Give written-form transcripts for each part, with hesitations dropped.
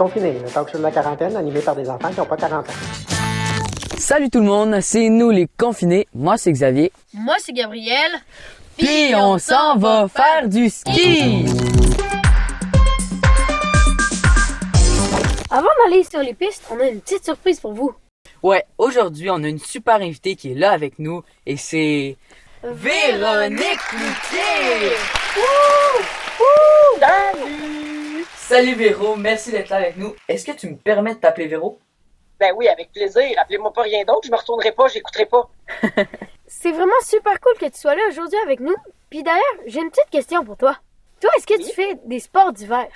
confinés, le talk show de la quarantaine animé par des enfants qui n'ont pas 40 ans. Salut tout le monde, c'est nous les confinés. Moi c'est Xavier. Moi c'est Gabriel. Puis on s'en va faire du ski! Avant d'aller sur les pistes, on a une petite surprise pour vous. Ouais, aujourd'hui on a une super invitée qui est là avec nous et c'est... Véronique Cloutier! Salut! Salut Véro, merci d'être là avec nous. Est-ce que tu me permets de t'appeler Véro? Ben oui, avec plaisir. Appelez-moi pas rien d'autre, je me retournerai pas, j'écouterai pas. C'est vraiment super cool que tu sois là aujourd'hui avec nous. Puis d'ailleurs, j'ai une petite question pour toi. Toi, est-ce que tu fais des sports d'hiver?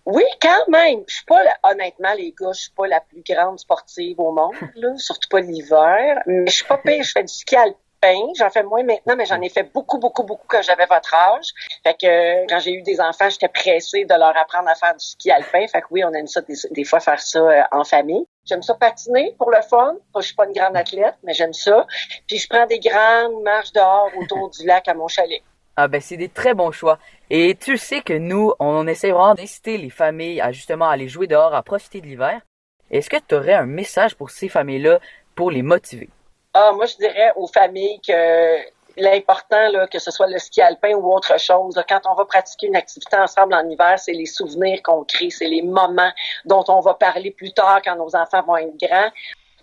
Oui, quand même. Je suis pas, honnêtement, les gars, je suis pas la plus grande sportive au monde, là, surtout pas l'hiver. Mais je suis pas pire, je fais du ski alpin. J'en fais moins maintenant, mais j'en ai fait beaucoup quand j'avais votre âge. Fait que quand j'ai eu des enfants, j'étais pressée de leur apprendre à faire du ski alpin. Fait que oui, on aime ça des fois faire ça en famille. J'aime ça patiner pour le fun. Je suis pas une grande athlète, mais j'aime ça. Puis je prends des grandes marches dehors autour du lac à mon chalet. Ah ben c'est des très bons choix. Et tu sais que nous, on essaie vraiment d'inciter les familles à justement aller jouer dehors, à profiter de l'hiver. Est-ce que tu aurais un message pour ces familles-là pour les motiver? Ah, moi, je dirais aux familles que l'important, là, que ce soit le ski alpin ou autre chose, là, quand on va pratiquer une activité ensemble en hiver, c'est les souvenirs qu'on crée, c'est les moments dont on va parler plus tard quand nos enfants vont être grands.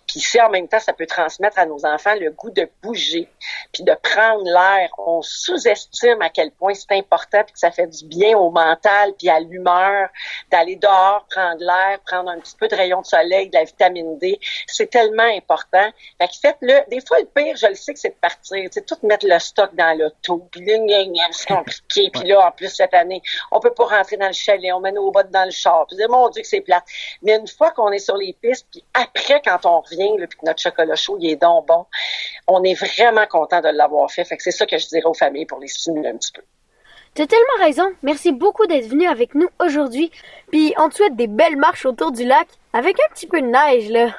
Puis si en même temps, ça peut transmettre à nos enfants le goût de bouger, puis de prendre l'air. On sous-estime à quel point c'est important, puis que ça fait du bien au mental, puis à l'humeur, d'aller dehors, prendre l'air, prendre un petit peu de rayon de soleil, de la vitamine D. C'est tellement important. Fait que faites-le. Des fois, le pire, je le sais que c'est de partir. Tu sais, tout mettre le stock dans l'auto, puis là, c'est compliqué. Puis là, en plus, cette année, on peut pas rentrer dans le chalet, on met nos bottes dans le char. Puis mon Dieu que c'est plate. Mais une fois qu'on est sur les pistes, puis après, quand on revient, là, puis que notre chocolat chaud, il est donc bon, on est vraiment content de l'avoir fait. Fait que c'est ça que je dirais aux familles pour les stimuler un petit peu. T'as tellement raison. Merci beaucoup d'être venu avec nous aujourd'hui. Puis on te souhaite des belles marches autour du lac avec un petit peu de neige, là.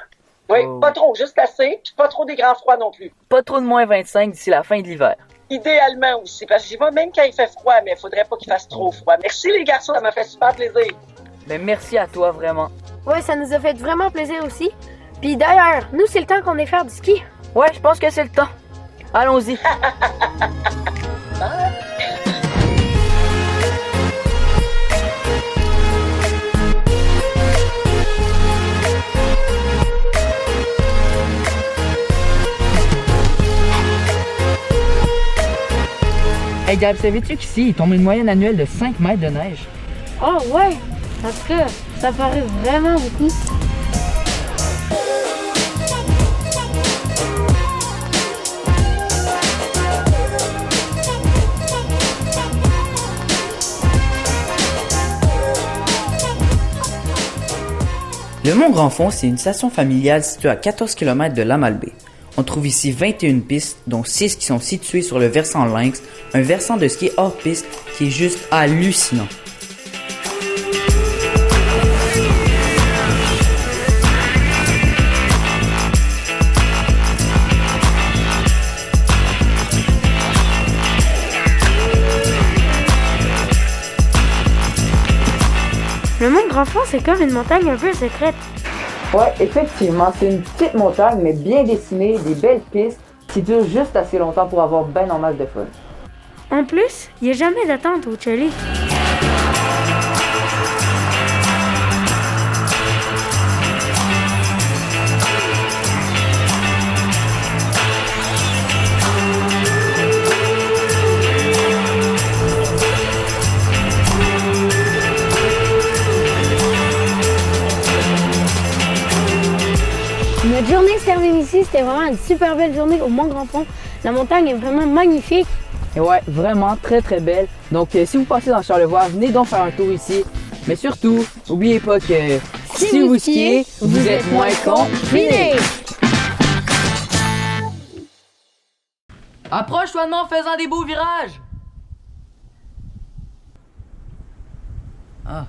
Oui, Oh. Pas trop, juste assez, puis pas trop des grands froids non plus. Pas trop de moins 25 d'ici la fin de l'hiver. Idéalement aussi, parce que j'y vais même quand il fait froid, mais il faudrait pas qu'il fasse trop froid. Merci les garçons, ça m'a fait super plaisir. Ben merci à toi vraiment. Ouais, ça nous a fait vraiment plaisir aussi. Puis d'ailleurs, nous, c'est le temps qu'on ait faire du ski. Ouais, je pense que c'est le temps. Allons-y. Hey Gab, savais-tu qu'ici, il tombe une moyenne annuelle de 5 mètres de neige? Oh ouais! En tout cas, ça paraît vraiment beaucoup. Le Mont-Grand-Fond, c'est une station familiale située à 14 km de Lamalbaie. On trouve ici 21 pistes, dont 6 qui sont situées sur le versant Lynx, un versant de ski hors piste qui est juste hallucinant. Le Mont-Grand-Fond, c'est comme une montagne un peu secrète. Ouais, effectivement, c'est une petite montagne, mais bien dessinée, des belles pistes, qui durent juste assez longtemps pour avoir ben en masse de fun. En plus, il n'y a jamais d'attente au chalet. Notre journée se termine ici. C'était vraiment une super belle journée au Mont-Grand-Fond. La montagne est vraiment magnifique. Et ouais, vraiment très très belle. Donc si vous passez dans Charlevoix, venez donc faire un tour ici. Mais surtout, n'oubliez pas que si vous skiez, vous êtes moins confinés. Approche-toi de moi en faisant des beaux virages. Ah,